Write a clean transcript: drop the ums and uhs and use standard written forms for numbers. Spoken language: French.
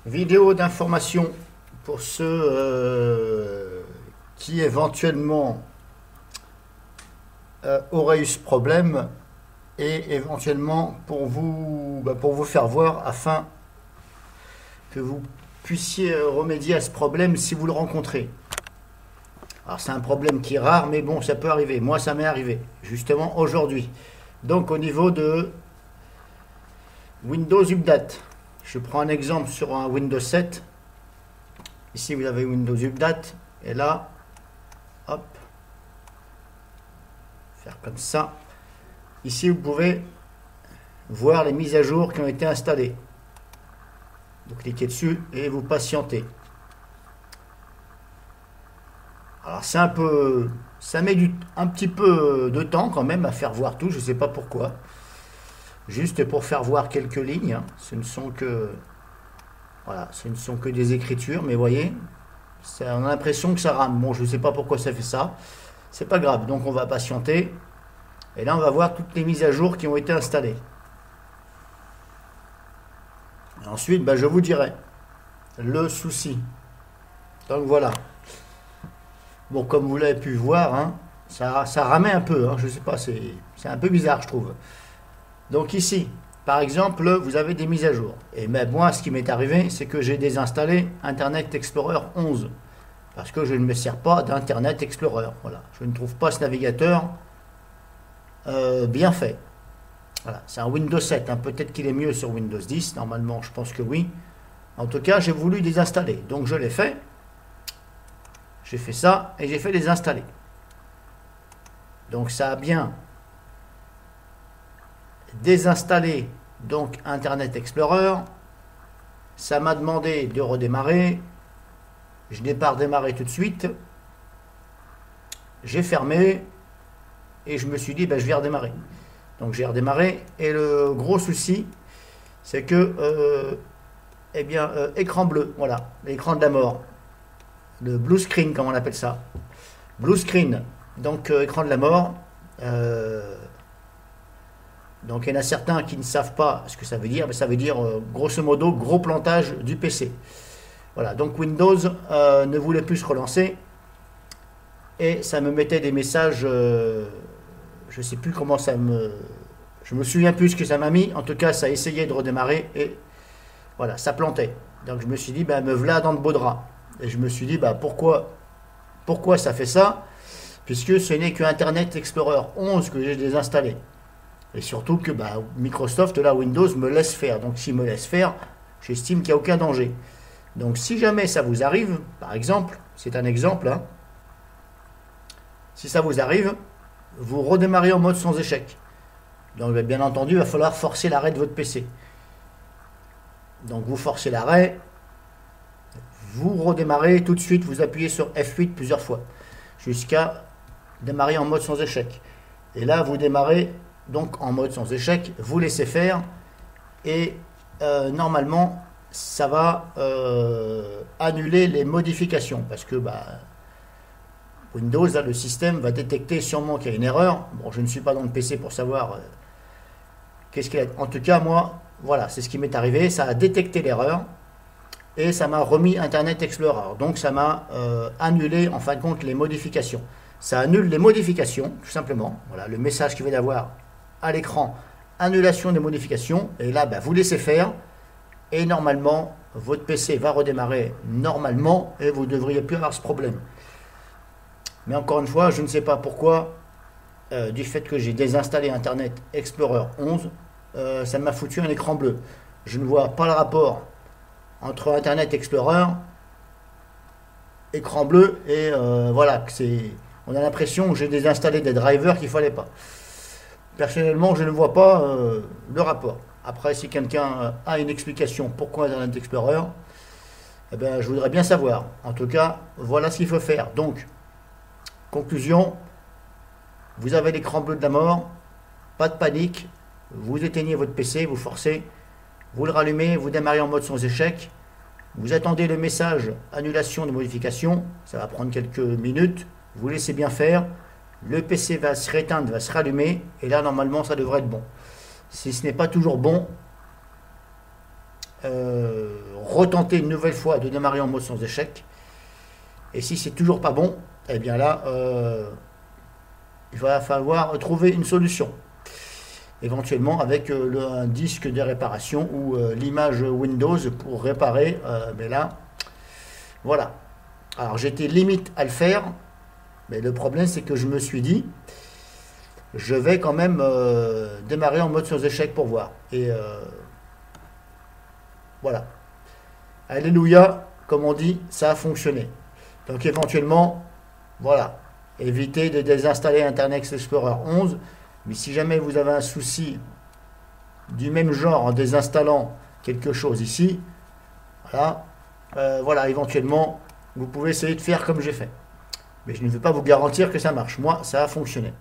Vidéo d'information pour ceux qui éventuellement auraient eu ce problème et éventuellement pour vous faire voir afin que vous puissiez remédier à ce problème si vous le rencontrez. Alors c'est un problème qui est rare, mais bon, ça peut arriver. Moi, ça m'est arrivé, justement aujourd'hui. Donc au niveau de Windows Update, je prends un exemple sur un Windows 7. Ici, vous avez Windows Update. Et là, hop, faire comme ça. Ici, vous pouvez voir les mises à jour qui ont été installées. Vous cliquez dessus et vous patientez. Alors, c'est un peu, ça met un petit peu de temps quand même à faire voir tout. Je ne sais pas pourquoi. Juste pour faire voir quelques lignes. Ce ne sont que, voilà, ce ne sont que des écritures, mais vous voyez, on a l'impression que ça rame. Bon, je ne sais pas pourquoi ça fait ça. C'est pas grave. Donc, on va patienter. Et là, on va voir toutes les mises à jour qui ont été installées. Et ensuite, je vous dirai le souci. Donc, voilà. Bon, comme vous l'avez pu voir, hein, ça ramait un peu. Hein, je sais pas, c'est un peu bizarre, je trouve. Donc ici, par exemple, vous avez des mises à jour. Et même moi, ce qui m'est arrivé, c'est que j'ai désinstallé Internet Explorer 11. Parce que je ne me sers pas d'Internet Explorer. Voilà. Je ne trouve pas ce navigateur bien fait. Voilà. C'est un Windows 7. Hein. Peut-être qu'il est mieux sur Windows 10. Normalement, je pense que oui. En tout cas, j'ai voulu désinstaller. Donc je l'ai fait. J'ai fait ça et j'ai fait désinstaller. Donc ça a bien désinstaller donc Internet Explorer. Ça m'a demandé de redémarrer. Je n'ai pas redémarré tout de suite. J'ai fermé et je me suis dit je vais redémarrer. Donc j'ai redémarré et le gros souci c'est que écran bleu, voilà, l'écran de la mort, le blue screen comme on appelle ça, blue screen, donc écran de la mort. Donc il y en a certains qui ne savent pas ce que ça veut dire, mais ça veut dire grosso modo gros plantage du PC. Voilà, donc Windows ne voulait plus se relancer et ça me mettait des messages, je ne sais plus comment ça me... Je me souviens plus ce que ça m'a mis, en tout cas ça essayait de redémarrer et voilà, ça plantait. Donc je me suis dit, me voilà dans de beaux draps. Et je me suis dit, pourquoi ça fait ça? Puisque ce n'est que Internet Explorer 11 que j'ai désinstallé. Et surtout que Microsoft, là, Windows, me laisse faire. Donc s'il me laisse faire, j'estime qu'il n'y a aucun danger. Donc si jamais ça vous arrive, par exemple, c'est un exemple, hein, si ça vous arrive, vous redémarrez en mode sans échec. Donc bien entendu, il va falloir forcer l'arrêt de votre PC. Donc vous forcez l'arrêt, vous redémarrez tout de suite, vous appuyez sur F8 plusieurs fois, jusqu'à démarrer en mode sans échec. Et là, vous démarrez donc en mode sans échec, vous laissez faire et normalement ça va annuler les modifications parce que Windows, là, le système va détecter sûrement qu'il y a une erreur. Bon, je ne suis pas dans le PC pour savoir qu'est-ce qu'il y a. En tout cas, moi, voilà, c'est ce qui m'est arrivé. Ça a détecté l'erreur et ça m'a remis Internet Explorer. Donc ça m'a annulé en fin de compte les modifications. Ça annule les modifications, tout simplement. Voilà, le message qu'il va y avoir à l'écran, annulation des modifications. Et là, vous laissez faire. Et normalement, votre PC va redémarrer normalement et vous ne devriez plus avoir ce problème. Mais encore une fois, je ne sais pas pourquoi, du fait que j'ai désinstallé Internet Explorer 11, ça m'a foutu un écran bleu. Je ne vois pas le rapport entre Internet Explorer, écran bleu et voilà, on a l'impression que j'ai désinstallé des drivers qu'il ne fallait pas. Personnellement, je ne vois pas le rapport. Après, si quelqu'un a une explication pourquoi Internet Explorer, je voudrais bien savoir. En tout cas, voilà ce qu'il faut faire. Donc, conclusion, vous avez l'écran bleu de la mort, pas de panique, vous éteignez votre PC, vous forcez, vous le rallumez, vous démarrez en mode sans échec, vous attendez le message annulation de modification, ça va prendre quelques minutes, vous laissez bien faire, le PC va se rééteindre, va se rallumer, et là normalement ça devrait être bon. Si ce n'est pas toujours bon, retenter une nouvelle fois de démarrer en mode sans échec. Et si c'est toujours pas bon, eh bien là, il va falloir trouver une solution. Éventuellement avec un disque de réparation ou l'image Windows pour réparer. Mais là, voilà. Alors j'étais limite à le faire. Mais le problème, c'est que je me suis dit, je vais quand même démarrer en mode sans échec pour voir. Et voilà. Alléluia, comme on dit, ça a fonctionné. Donc éventuellement, voilà. Évitez de désinstaller Internet Explorer 11. Mais si jamais vous avez un souci du même genre en désinstallant quelque chose ici, voilà, voilà, éventuellement, vous pouvez essayer de faire comme j'ai fait. Mais je ne veux pas vous garantir que ça marche. Moi, ça a fonctionné.